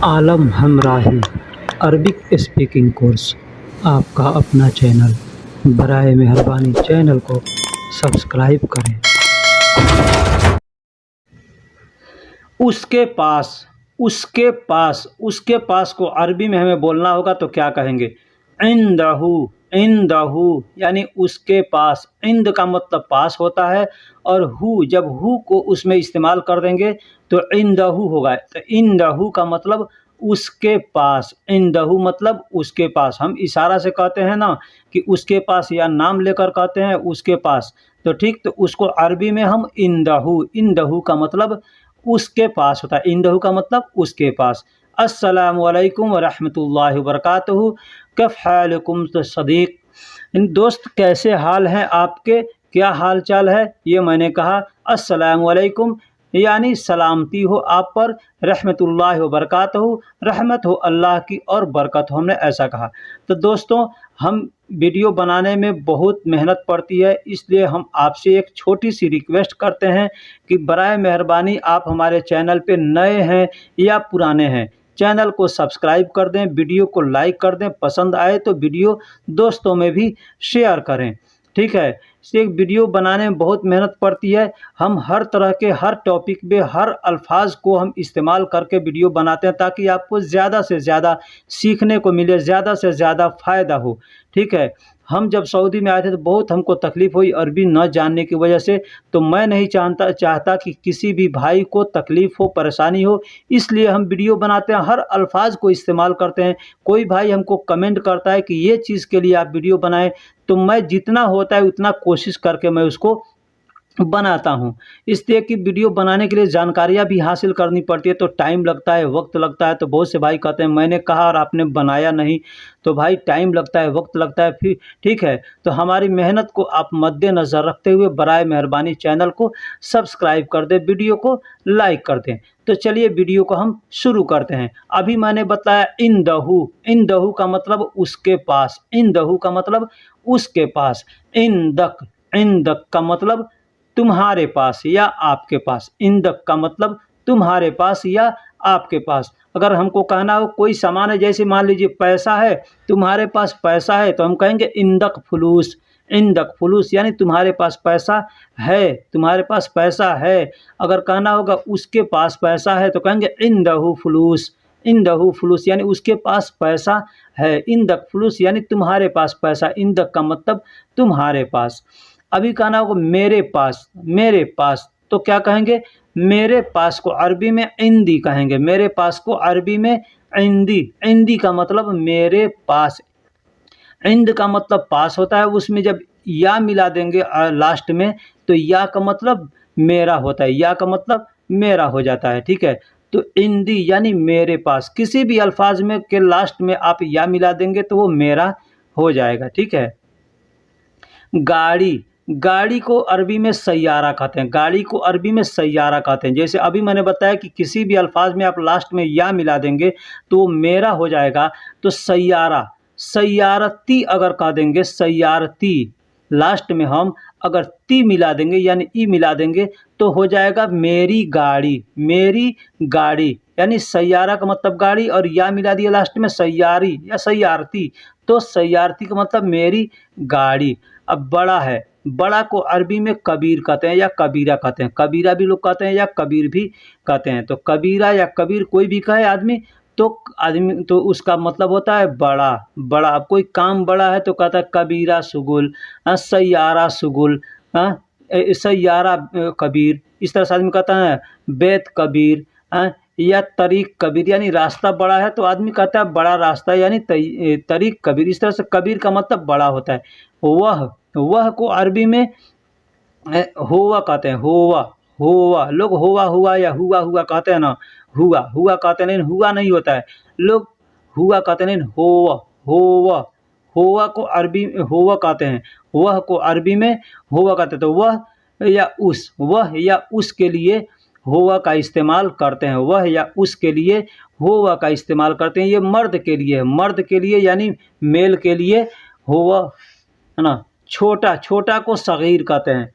आलम हमराही Arabic speaking course आपका अपना channel. बराए मेहरबानी चैनल को सब्सक्राइब करें। उसके पास, उसके पास, उसके पास को अरबी में हमें बोलना होगा तो क्या कहेंगे? इंदहू, इंदहू यानी उसके पास। इंद का मतलब पास होता है और हु, जब हु को उसमें इस्तेमाल कर देंगे तो इंदहू होगा। तो इंदहू का मतलब उसके पास, इंदहू मतलब उसके पास। हम इशारा से कहते हैं ना कि उसके पास, या नाम लेकर कहते हैं उसके पास, तो ठीक, तो उसको अरबी में हम इंदहू, इंदहू का मतलब उसके पास होता है। इंदहू का मतलब उसके पास। अस्सलामु अलैकुम व रहमतुल्लाहि व बरकातहू। कैफ हालकुम तो सदीक, दोस्त कैसे हाल हैं आपके, क्या हाल चाल है? ये मैंने कहा अस्सलामु अलैकुम यानी सलामती हो आप पर, रहमतुल्लाहि व बरकातहू रहमत हो अल्लाह की और बरकत हो, हमने ऐसा कहा। तो दोस्तों, हम वीडियो बनाने में बहुत मेहनत पड़ती है, इसलिए हम आपसे एक छोटी सी रिक्वेस्ट करते हैं कि बराए मेहरबानी आप हमारे चैनल पे नए हैं या पुराने हैं, चैनल को सब्सक्राइब कर दें, वीडियो को लाइक कर दें, पसंद आए तो वीडियो दोस्तों में भी शेयर करें, ठीक है। एक वीडियो बनाने में बहुत मेहनत पड़ती है। हम हर तरह के, हर टॉपिक पे, हर अल्फाज को हम इस्तेमाल करके वीडियो बनाते हैं ताकि आपको ज़्यादा से ज़्यादा सीखने को मिले, ज़्यादा से ज़्यादा फ़ायदा हो, ठीक है। हम जब सऊदी में आए थे तो बहुत हमको तकलीफ़ हुई अरबी न जानने की वजह से, तो मैं नहीं चाहता कि किसी भी भाई को तकलीफ़ हो, परेशानी हो, इसलिए हम वीडियो बनाते हैं, हर अल्फाज को इस्तेमाल करते हैं। कोई भाई हमको कमेंट करता है कि ये चीज़ के लिए आप वीडियो बनाएं, तो मैं जितना होता है उतना कोशिश करके मैं उसको बनाता हूँ। इसलिए कि वीडियो बनाने के लिए जानकारियाँ भी हासिल करनी पड़ती है, तो टाइम लगता है, वक्त लगता है। तो बहुत से भाई कहते हैं मैंने कहा और आपने बनाया नहीं, तो भाई टाइम लगता है, वक्त लगता है, फिर ठीक है। तो हमारी मेहनत को आप मद्देनज़र रखते हुए बराए मेहरबानी चैनल को सब्सक्राइब कर दें, वीडियो को लाइक कर दें। तो चलिए वीडियो को हम शुरू करते हैं। अभी मैंने बताया इंदहू, इंदहू का मतलब उसके पास, इंदहू का मतलब उसके पास। इंदक, इंदक का मतलब तुम्हारे पास या आपके पास। इंदक का मतलब तुम्हारे पास या आपके पास। अगर हमको कहना हो कोई सामान है, जैसे मान लीजिए पैसा है, तुम्हारे पास पैसा है, तो हम कहेंगे इंदक फुलूस, इंदक फुलूस यानी तुम्हारे पास पैसा है, तुम्हारे पास पैसा है। अगर कहना होगा उसके पास पैसा है तो कहेंगे इंदहू फुलूस, इंदहू फुलूस यानी उसके पास पैसा है। इंदक फुलूस यानी तुम्हारे पास पैसा, इंदक का मतलब तुम्हारे पास। अभी कहना होगा मेरे पास, मेरे पास, तो क्या कहेंगे? मेरे पास को अरबी में इंदी कहेंगे, मेरे पास को अरबी में इंदी, इंदी का मतलब मेरे पास। इंद का मतलब पास होता है, उसमें जब या मिला देंगे लास्ट में, तो या का मतलब मेरा होता है, या का मतलब मेरा हो जाता है, ठीक है। तो इंदी यानी मेरे पास, किसी भी अल्फाज में के लास्ट में आप या मिला देंगे तो वो मेरा हो जाएगा, ठीक है। गाड़ी, गाड़ी को अरबी में सैयारा कहते हैं, गाड़ी को अरबी में सैयारा कहते हैं। जैसे अभी मैंने बताया कि किसी भी अल्फाज में आप लास्ट में या मिला देंगे तो वो मेरा हो जाएगा। तो सैयारा, सैयारती अगर कह देंगे, सैयारती, लास्ट में हम अगर ती मिला देंगे यानी ई मिला देंगे तो हो जाएगा मेरी गाड़ी, मेरी गाड़ी यानी सैयारा का मतलब गाड़ी, और या मिला दिया लास्ट में सैयारी या सैयारती, तो सैयारती का मतलब मेरी गाड़ी। अब बड़ा है, बड़ा को अरबी में कबीर कहते हैं या कबीरा कहते हैं, कबीरा भी लोग कहते हैं या कबीर भी कहते हैं। तो कबीरा या कबीर कोई भी कहे आदमी, तो आदमी तो उसका मतलब होता है बड़ा, बड़ा। अब कोई काम बड़ा है तो कहता है कबीरा सुगुल, सैयारा सुगुल, सैयारा कबीर। इस तरह से आदमी कहता है बेत कबीर, या तरीक कबीर यानी रास्ता बड़ा है तो आदमी कहता है बड़ा रास्ता यानी तरीक कबीर। इस तरह से कबीर का मतलब बड़ा होता है। वह को अरबी में होवा कहते हैं, होवा, होवा। लोग होवा हुआ या हुआ हुआ कहते हैं ना, हुआ हुआ कहते हैं, लेकिन हुआ नहीं होता है, लोग हुआ कहते हैं, लेकिन होवा, होवा, होवा को अरबी में होवा कहते हैं, वह को अरबी में होवा कहते हैं। तो वह या उस, वह या उस के लिए होवा का इस्तेमाल करते हैं, वह या उस के लिए होवा का इस्तेमाल करते हैं। ये मर्द के लिए है, मर्द के लिए यानी मेल के लिए होवा, है ना। छोटा, छोटा को सगीर कहते हैं,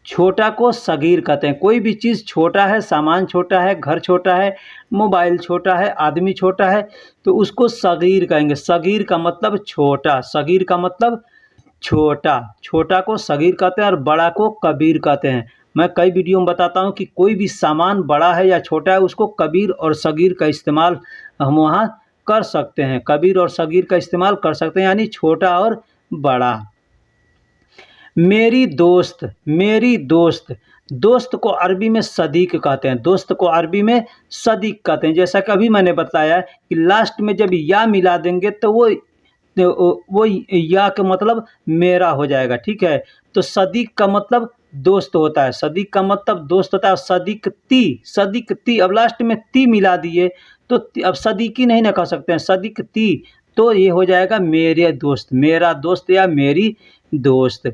छोटा को सगीर कहते हैं। कोई भी चीज़ छोटा है, सामान छोटा है, घर छोटा है, मोबाइल छोटा है, आदमी छोटा है, तो उसको सगीर कहेंगे। सगीर का मतलब छोटा, सगीर का मतलब छोटा। छोटा को सगीर कहते हैं और बड़ा को कबीर कहते हैं। मैं कई वीडियो में बताता हूँ कि कोई भी सामान बड़ा है या छोटा है, उसको कबीर और सगीर का इस्तेमाल हम वहाँ कर सकते हैं। कबीर और सगीर का इस्तेमाल कर सकते हैं, यानी छोटा और बड़ा। मेरी दोस्त, मेरी दोस्त, दोस्त को अरबी में सदीक कहते हैं। दोस्त को अरबी में सदीक कहते हैं। जैसा कि अभी मैंने बताया कि लास्ट में जब या मिला देंगे तो वो या का मतलब मेरा हो जाएगा, ठीक है। तो सदीक का मतलब दोस्त होता है, सदीक का मतलब दोस्त होता है। सदीक ती, सदीक ती, अब लास्ट में ती मिला दिए तो अब सदीकी नहीं ना कह सकते हैं, सदीक ती, तो ये हो जाएगा मेरे दोस्त, मेरा दोस्त या मेरी दोस्त।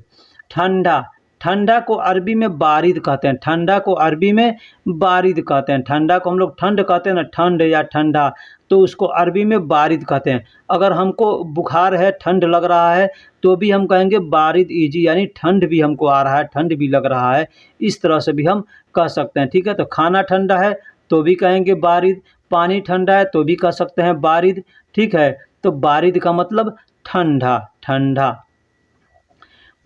ठंडा, ठंडा को अरबी में बारिद कहते हैं। ठंडा को अरबी में बारिद कहते हैं। ठंडा को हम लोग ठंड कहते हैं ना, ठंड या ठंडा, तो उसको अरबी में बारिद कहते हैं। अगर हमको बुखार है, ठंड लग रहा है, तो भी हम कहेंगे बारिद इजी, यानी ठंड भी हमको आ रहा है, ठंड भी लग रहा है, इस तरह से भी हम कह सकते हैं, ठीक है। तो खाना ठंडा है तो भी कहेंगे बारिद, पानी ठंडा है तो भी कह सकते हैं बारिद, ठीक है। तो बारिद का मतलब ठंडा, ठंडा।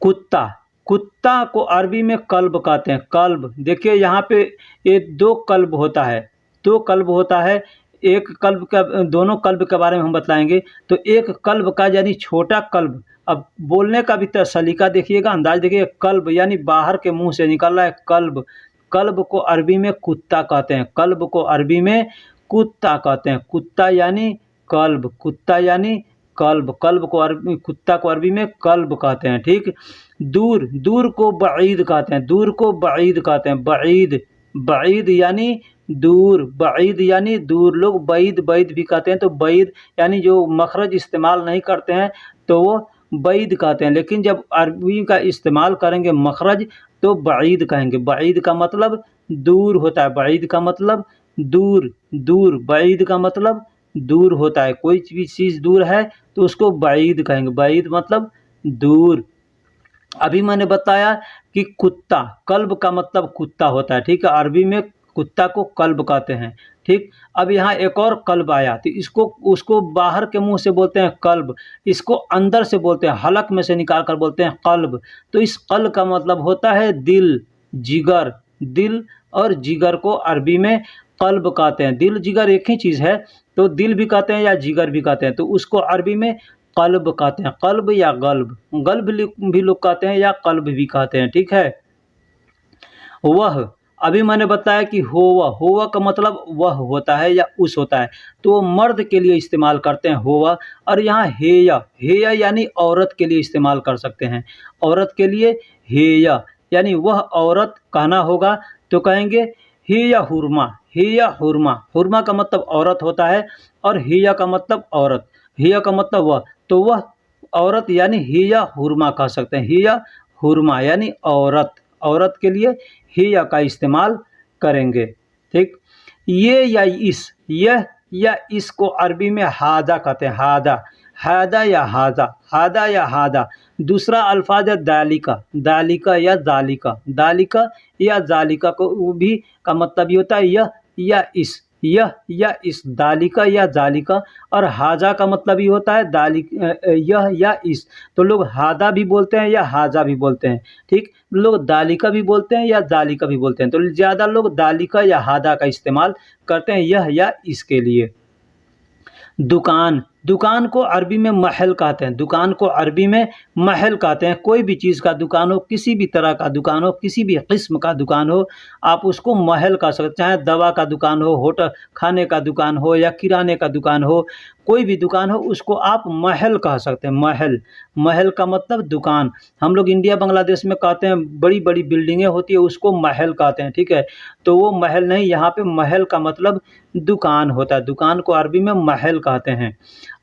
कुत्ता, कुत्ता को अरबी में कल्ब कहते हैं। कल्ब, देखिए यहाँ पे ये दो कल्ब होता है, दो कल्ब होता है। एक कल्ब का, दोनों कल्ब के बारे में हम बताएंगे। तो एक कल्ब का यानी छोटा कल्ब, अब बोलने का भी सलीका देखिएगा, अंदाज देखिए। कल्ब यानी बाहर के मुंह से निकल रहा है कल्ब, कल्ब को अरबी में कुत्ता कहते हैं। कल्ब को अरबी में कुत्ता कहते हैं। कुत्ता यानी कल्ब, कुत्ता यानी कल्ब, कल्ब को अरबी, कुत्ता को अरबी में कल्ब कहते हैं, ठीक। दूर, दूर को बईद कहते हैं। दूर को बईद कहते हैं। बईद, बईद यानी दूर, बईद यानी दूर। लोग बैद, बैद भी कहते हैं। तो बैद यानी जो मखरज इस्तेमाल नहीं करते हैं तो वो बैद कहते हैं, लेकिन जब अरबी का इस्तेमाल करेंगे मखरज तो बईद कहेंगे। बईद का मतलब दूर होता है। बईद का मतलब दूर, दूर, बईद का मतलब दूर होता है। कोई भी चीज़ दूर है तो उसको बईद कहेंगे। बईद मतलब दूर। अभी मैंने बताया कि कुत्ता, कल्ब का मतलब कुत्ता होता है, ठीक है। अरबी में कुत्ता को कल्ब कहते हैं, ठीक। अब यहाँ एक और कल्ब आया, तो इसको, उसको बाहर के मुंह से बोलते हैं कल्ब, इसको अंदर से बोलते हैं, हलक में से निकाल कर बोलते हैं कल्ब। तो इस कल्ब का मतलब होता है दिल, जिगर। दिल और जिगर को अरबी में कल्ब कहते हैं। दिल जिगर एक ही चीज़ है, तो दिल भी कहते हैं या जिगर भी कहते हैं, तो उसको अरबी में कल्ब कहते हैं। कल्ब या गल्ब, गल्ब भी लोग कहते हैं या कल्ब भी कहते हैं, ठीक है। वह, अभी मैंने बताया कि होवा, होवा का मतलब वह होता है या उस होता है, तो वो मर्द के लिए इस्तेमाल करते हैं होवा। और यहाँ हेया, हेया यानी औरत के लिए इस्तेमाल कर सकते हैं। औरत के लिए हेया यानी वह औरत कहना होगा तो कहेंगे हेया हुरमा, हेया हुरमा। हुरमा का मतलब औरत होता है और हेया का मतलब औरत, हेया का मतलब वह, तो वह औरत यानी हिया हुरमा कह सकते हैं। हिया हुरमा यानी औरत, औरत के लिए हिया का इस्तेमाल करेंगे, ठीक। ये या इस, यह या इसको अरबी में हादा कहते हैं। हादा, हादा या हादा, हादा या हादा। दूसरा अल्फाज है दालिका, दालिका या जालिका, दालिका या जालिका को भी का मतलब ये होता है यह या इस, यह या इस, दालिका या जालिका। और हाजा का मतलब ये होता है यह या इस, तो लोग हादा भी बोलते हैं या हाजा भी बोलते हैं, ठीक। लोग दालिका भी बोलते हैं या जालिका भी बोलते हैं, तो ज़्यादा लोग दालिका या हादा का इस्तेमाल करते हैं यह या इसके लिए। दुकान, दुकान को अरबी में महल कहते हैं। दुकान को अरबी में महल कहते हैं। कोई भी चीज़ का दुकान हो, किसी भी तरह का दुकान हो, किसी भी किस्म का दुकान हो, आप उसको महल कह सकते हैं। चाहे दवा का दुकान हो, होटल खाने का दुकान हो या किराने का दुकान हो, कोई भी दुकान हो उसको आप महल कह सकते हैं। महल, महल का मतलब दुकान। हम लोग इंडिया बांग्लादेश में कहते हैं बड़ी बड़ी बिल्डिंगें होती है उसको महल कहते हैं, ठीक है। तो वो महल नहीं, यहाँ पे महल का मतलब दुकान होता है। दुकान को अरबी में महल कहते हैं।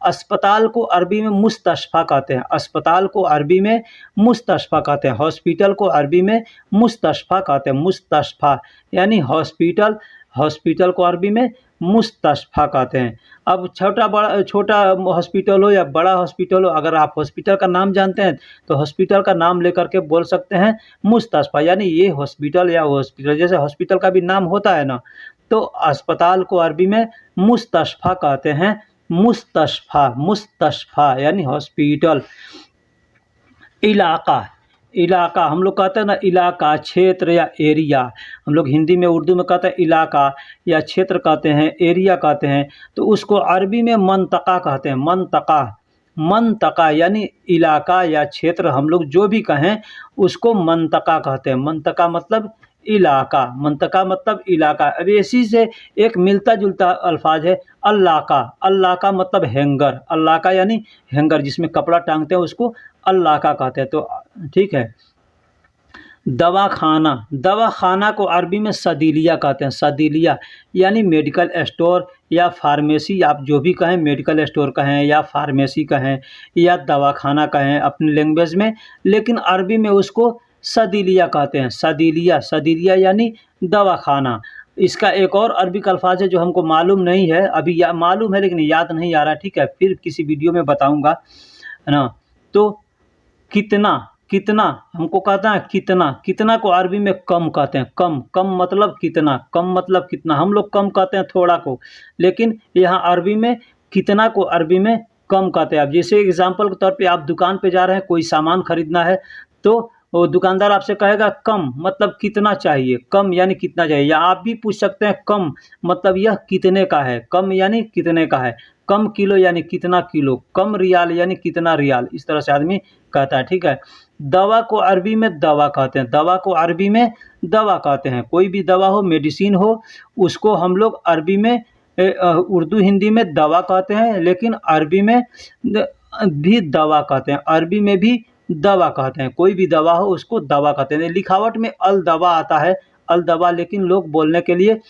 अस्पताल को अरबी में मुस्तशफ़ा कहते हैं। अस्पताल को अरबी में मुस्तशफ़ा कहते हैं। हॉस्पिटल को अरबी में मुस्तशफ़ा कहते हैं। मुस्तशफ़ा यानी हॉस्पिटल, हॉस्पिटल को अरबी में मुस्तशफ़ा कहते हैं। अब छोटा हॉस्पिटल हो या बड़ा हॉस्पिटल हो, अगर आप हॉस्पिटल का नाम जानते हैं तो हॉस्पिटल का नाम लेकर के बोल सकते हैं मुस्तशफ़ा, यानी ये हॉस्पिटल या वो हॉस्पिटल। जैसे हॉस्पिटल का भी नाम होता है ना, तो अस्पताल को अरबी में मुस्तशफ़ा कहते हैं। मुस्तशफ़ा यानी हॉस्पिटल। इलाका, इलाका हम लोग कहते हैं ना, इलाका क्षेत्र या एरिया। हम लोग हिंदी में उर्दू में कहते हैं इलाका या क्षेत्र कहते हैं, एरिया कहते हैं। तो उसको अरबी में मंतका कहते हैं। मंतका यानी इलाका या क्षेत्र, हम लोग जो भी कहें उसको मंतका कहते हैं। मंतका मतलब इलाका, मंतका मतलब इलाका। अब इसी से एक मिलता जुलता अल्फाज है अल्लाका। अल्लाका मतलब हैंगर, अल्लाका यानी हैंगर, जिसमें कपड़ा टांगते हैं उसको अल्लाका कहते हैं। तो ठीक है। दवाखाना, दवाखाना को अरबी में सदीलिया कहते हैं। सदीलिया यानी मेडिकल स्टोर या फार्मेसी, आप जो भी कहें, मेडिकल स्टोर कहें या फार्मेसी कहें या दवाखाना कहें अपनी लैंग्वेज में, लेकिन अरबी में उसको सदीलिया कहते हैं। सदीलिया, सदीलिया यानी दवाखाना। इसका एक और अरबिक अल्फाज है जो हमको मालूम नहीं है अभी, या मालूम है लेकिन याद नहीं आ रहा। ठीक है, फिर किसी वीडियो में बताऊंगा, है ना। तो कितना, कितना हमको कहता है कितना। कितना को अरबी में कम कहते हैं। कम, कम मतलब कितना, कम मतलब कितना। हम लोग कम कहते हैं थोड़ा को, लेकिन यहाँ अरबी में कितना को अरबी में कम कहते हैं। अब जैसे एग्जाम्पल के तौर पे आप दुकान पे जा रहे हैं, कोई सामान खरीदना है, तो वो दुकानदार आपसे कहेगा कम मतलब कितना चाहिए, कम यानी कितना चाहिए। या आप भी पूछ सकते हैं कम मतलब यह कितने का है, कम यानी कितने का है। कम किलो यानी कितना किलो, कम रियाल यानी कितना रियाल, इस तरह से आदमी कहता है। ठीक है। दवा को अरबी में दवा कहते हैं। दवा को अरबी में दवा कहते हैं। कोई भी दवा हो, मेडिसिन हो, उसको हम लोग अरबी में उर्दू हिंदी में दवा कहते हैं, लेकिन अरबी में भी दवा कहते हैं। अरबी में भी दवा कहते हैं। कोई भी दवा हो उसको दवा कहते हैं। लिखावट में अल दवा आता है, अल दवा, लेकिन लोग बोलने के लिए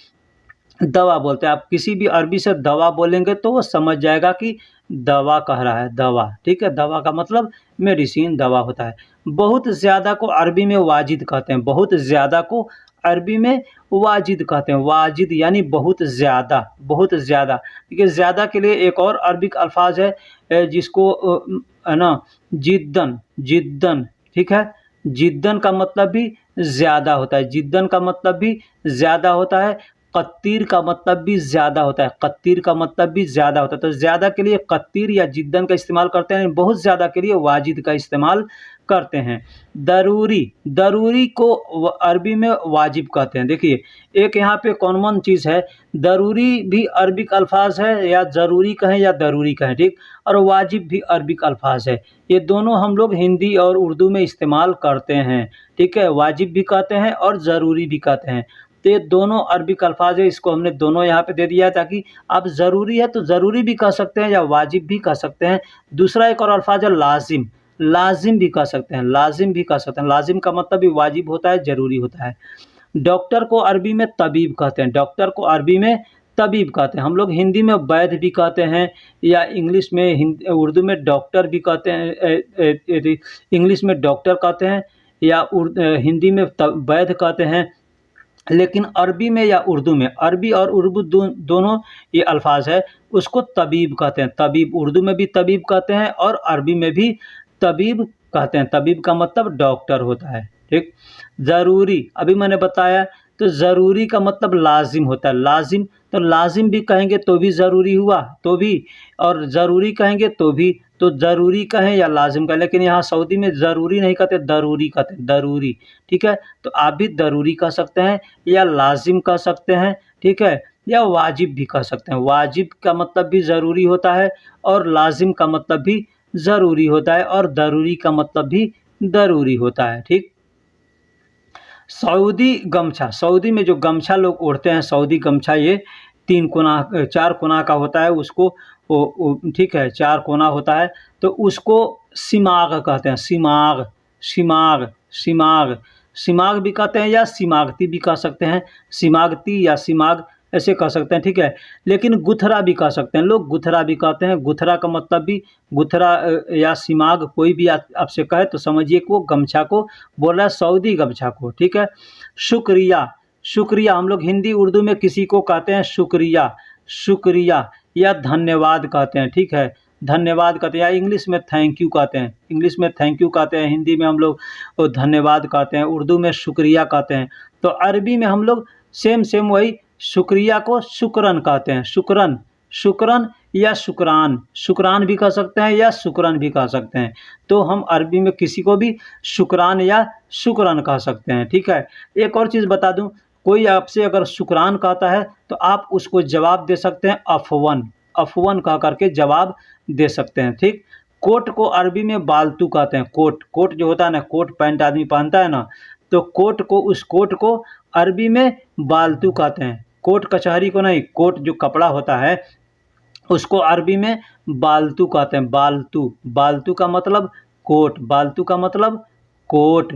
दवा बोलते हैं। आप किसी भी अरबी से दवा बोलेंगे तो वो समझ जाएगा कि दवा कह रहा है, दवा। ठीक है, दवा का मतलब मेडिसिन, दवा होता है। बहुत ज़्यादा को अरबी में वाजिद कहते हैं। बहुत ज़्यादा को अरबी में वाजिद कहते हैं। वाजिद यानी बहुत ज़्यादा, बहुत ज़्यादा। देखिए, ज़्यादा के लिए एक और अरबिक अल्फाज है जिसको है ना, जिद्दन, जिद्दन। ठीक है, जिद्दन का मतलब भी ज़्यादा होता है। जिद्दन का मतलब भी ज़्यादा होता है। कत्तीर का मतलब भी ज़्यादा होता है। कत्तीर का मतलब भी ज़्यादा होता है। तो ज़्यादा के लिए कत्तीर या जिद्दन का इस्तेमाल करते हैं, बहुत ज़्यादा के लिए वाजिद का इस्तेमाल करते हैं। दरूरी, दरूरी को अरबी में वाजिब कहते हैं। देखिए, एक यहाँ पे कॉमन चीज़ है, दरूरी भी अरबिक अल्फाज है, या ज़रूरी कहें या दरूरी कहें, ठीक। और वाजिब भी अरबिक अल्फाज है। ये दोनों हम लोग हिंदी और उर्दू में इस्तेमाल करते हैं। ठीक है, वाजिब भी कहते हैं और ज़रूरी भी कहते हैं। तो ये दोनों अरबिक अल्फाज है, इसको हमने दोनों यहाँ पे दे दिया है, ताकि आप ज़रूरी है तो ज़रूरी भी कह सकते हैं या वाजिब भी कह सकते हैं। दूसरा एक और अल्फाज है लाजिम, लाजिम भी कह सकते हैं, लाजिम भी कह सकते हैं। लाजिम का मतलब भी वाजिब होता है, ज़रूरी होता है। डॉक्टर को अरबी में तबीब कहते हैं। डॉक्टर को अरबी में तबीब कहते हैं। हम लोग हिंदी में वैद्य भी कहते हैं, या इंग्लिश में उर्दू में डॉक्टर भी कहते हैं। इंग्लिश में डॉक्टर कहते हैं या हिंदी में वैद्य कहते हैं। लेकिन अरबी में या उर्दू में, अरबी और उर्दू दोनों ये अल्फाज है, उसको तबीब कहते हैं। तबीब, उर्दू में भी तबीब कहते हैं और अरबी में भी तबीब कहते हैं। तबीब का मतलब डॉक्टर होता है। ठीक। ज़रूरी, अभी मैंने बताया, तो ज़रूरी का मतलब लाजिम होता है। लाजिम, तो लाजिम भी कहेंगे तो भी ज़रूरी हुआ, तो भी, और ज़रूरी कहेंगे तो भी। तो ज़रूरी कहें या लाजिम कहें, लेकिन यहाँ सऊदी में ज़रूरी नहीं कहते, दरूरी कहते हैं, दरूरी। ठीक है, तो आप भी दरूरी कह सकते हैं या लाजिम कह सकते हैं। ठीक है, या वाजिब भी कह सकते हैं। वाजिब का मतलब भी ज़रूरी होता है और लाजिम का मतलब भी ज़रूरी होता है और दरूरी का मतलब भी ज़रूरी होता है। ठीक। सऊदी गमछा, सऊदी में जो गमछा लोग ओढ़ते हैं, सऊदी गमछा, ये 3 कोना 4 कोना का होता है। उसको ठीक है, 4 कोना होता है, तो उसको सिमाग कहते हैं। सिमाग, सिमाग, सिमाग, सिमाग भी कहते हैं या सिमागती भी कह सकते हैं। सिमागती या सिमाग ऐसे कह सकते हैं। ठीक है, लेकिन गुथरा भी कह सकते हैं लोग, गुथरा भी कहते हैं। गुथरा का मतलब भी, गुथरा या सिमाग कोई भी आपसे कहे तो समझिए कि वो गमछा को बोल रहा है, सऊदी गमछा को। ठीक है। शुक्रिया, शुक्रिया हम लोग हिंदी उर्दू में किसी को कहते हैं शुक्रिया। शुक्रिया या धन्यवाद कहते हैं, ठीक है, धन्यवाद कहते हैं, या इंग्लिश में थैंक यू कहते हैं, इंग्लिश में थैंक यू कहते हैं, हिंदी में हम लोग धन्यवाद कहते हैं, उर्दू में शुक्रिया कहते हैं। तो अरबी में हम लोग सेम वही शुक्रिया को शुक्रन कहते हैं, शुक्रन, शुक्रन या शुक्रान, शुक्रान भी कह सकते हैं या शुक्रन भी कह सकते हैं। तो हम अरबी में किसी को भी शुक्रान या शुक्रन कह सकते हैं, ठीक है। एक और चीज़ बता दूं, कोई आपसे अगर शुक्रान कहता है तो आप उसको जवाब दे सकते हैं अफ़वन, अफ़वन कह करके जवाब दे सकते हैं, ठीक। कोट को अरबी में बालतू कहते हैं, कोट, कोट जो होता है ना, कोट पैंट आदमी पहनता है ना, तो कोट को, उस कोट को अरबी में बालतू कहते हैं। कोट कचहरी को नहीं, कोट जो कपड़ा होता है उसको अरबी में बालतू कहते हैं, बालतू, बालतू का मतलब कोट, बालतू का मतलब कोट।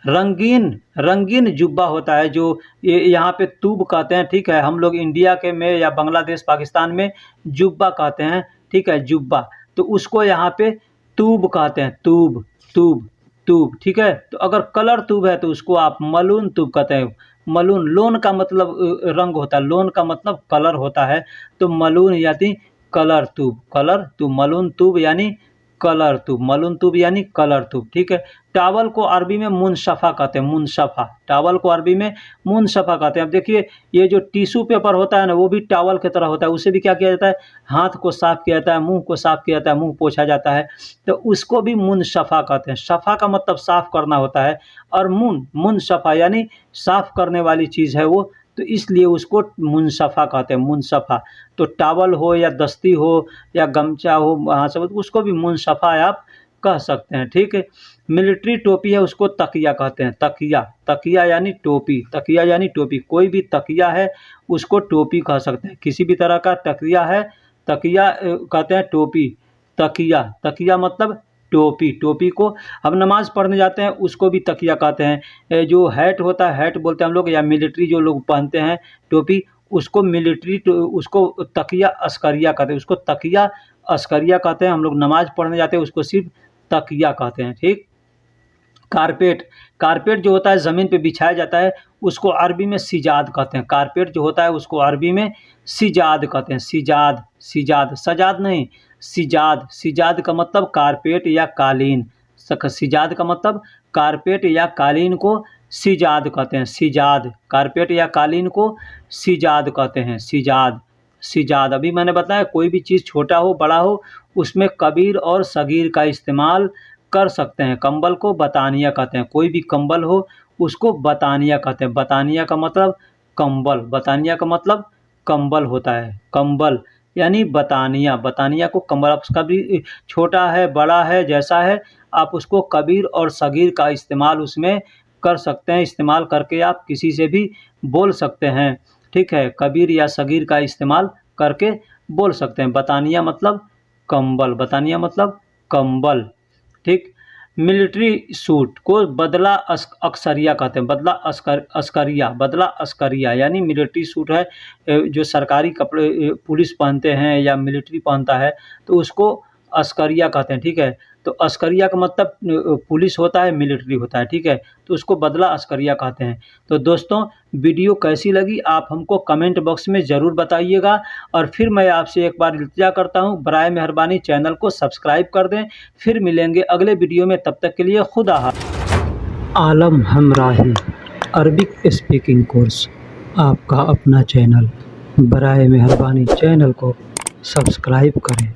रंगीन, रंगीन जुब्बा होता है जो यहाँ पे तूब कहते हैं, ठीक है। हम लोग इंडिया के में या बांग्लादेश पाकिस्तान में जुब्बा कहते हैं, ठीक है, जुब्बा, तो उसको यहाँ पे तूब कहते हैं, तूब, तूब, तूब, ठीक है। तो अगर कलर तूब है तो उसको आप मलून तूब कहते हैं, मलून, लोन का मतलब रंग होता है, लोन का मतलब कलर होता है, तो मलून यानी कलर तूब, कलर तूब, मलून तूब यानी कलर तूब, मलून तूब यानी कलर तूब, ठीक है। टावल को अरबी में मुनशफ़ा कहते हैं, मुनशफ़ा, टावल को अरबी में मुनशफ़ा कहते हैं। अब देखिए ये जो टिश्यू पेपर होता है ना, वो भी टावल की तरह होता है, उसे भी क्या किया जाता है, हाथ को साफ़ किया जाता है, मुंह को साफ़ किया जाता है, मुंह पोंछा जाता है, तो उसको भी मुनशफ़ा कहते हैं। शफ़ा का मतलब साफ़ करना होता है, और मुनशफ़ा यानी साफ़ करने वाली चीज़ है वो, तो इसलिए उसको मुनशफ़ा कहते हैं, मुनशफ़ा। तो टावल हो या दस्ती हो या गमछा हो, वहाँ से उसको भी मुनशफ़ा आप कह सकते हैं, ठीक है। मिलिट्री टोपी है उसको तकिया कहते हैं, तकिया, तकिया यानी टोपी, तकिया यानी टोपी, कोई भी तकिया है उसको टोपी कह सकते हैं, किसी भी तरह का तकिया है, तकिया कहते हैं टोपी, तकिया, तकिया मतलब टोपी, टोपी को हम नमाज़ पढ़ने जाते हैं उसको भी तकिया कहते हैं। जो हैट होता है, हैट बोलते हैं हम लोग, या मिलिट्री जो लोग पहनते हैं टोपी, उसको मिलिट्री उसको तकिया अस्करिया कहते हैं, उसको तकिया अस्करिया कहते हैं। हम लोग नमाज़ पढ़ने जाते हैं उसको सिर्फ तकिया कहते हैं, ठीक। कारपेट, कारपेट जो होता है ज़मीन पे बिछाया जाता है उसको अरबी में सिजाद कहते हैं, कारपेट जो होता है उसको अरबी में सिजाद कहते हैं, सिजाद, सिजाद, सजाद नहीं, सिजाद, सिजाद का मतलब कारपेट या कालीन, सिजाद का मतलब कारपेट या कालीन को सिजाद कहते हैं, सिजाद, कारपेट या कालीन को सिजाद कहते हैं, सिजाद, सिजाद। अभी मैंने बताया कोई भी चीज़ छोटा हो बड़ा हो उसमें कबीर और सगीर का इस्तेमाल कर सकते हैं। कंबल को बतानिया कहते हैं, कोई भी कंबल हो उसको बतानिया कहते हैं, बतानिया का मतलब कंबल, बतानिया का मतलब कंबल होता है, कंबल यानी बतानिया, बतानिया को कंबल, आप उसका भी छोटा है बड़ा है जैसा है आप उसको कबीर और सगीर का इस्तेमाल उसमें कर सकते हैं, इस्तेमाल करके आप किसी से भी बोल सकते हैं, ठीक है। कबीर या सगीर का इस्तेमाल करके बोल सकते हैं। बतानिया मतलब कंबल, बतानिया मतलब कंबल, ठीक। मिलिट्री सूट को बदला अस्करिया कहते हैं, बदला अस्करिया, बदला अस्करिया यानी मिलिट्री सूट है जो सरकारी कपड़े पुलिस पहनते हैं या मिलिट्री पहनता है तो उसको अस्करिया कहते हैं, ठीक है। तो अस्करिया का मतलब पुलिस होता है, मिलिट्री होता है, ठीक है, तो उसको बदला अस्करिया कहते हैं। तो दोस्तों वीडियो कैसी लगी आप हमको कमेंट बॉक्स में ज़रूर बताइएगा, और फिर मैं आपसे एक बार इल्तिजा करता हूँ बराए मेहरबानी चैनल को सब्सक्राइब कर दें। फिर मिलेंगे अगले वीडियो में, तब तक के लिए खुदा हाफ़िज़। आलम हमराही अरबिक स्पीकिंग कोर्स, आपका अपना चैनल, बराए मेहरबानी चैनल को सब्सक्राइब करें।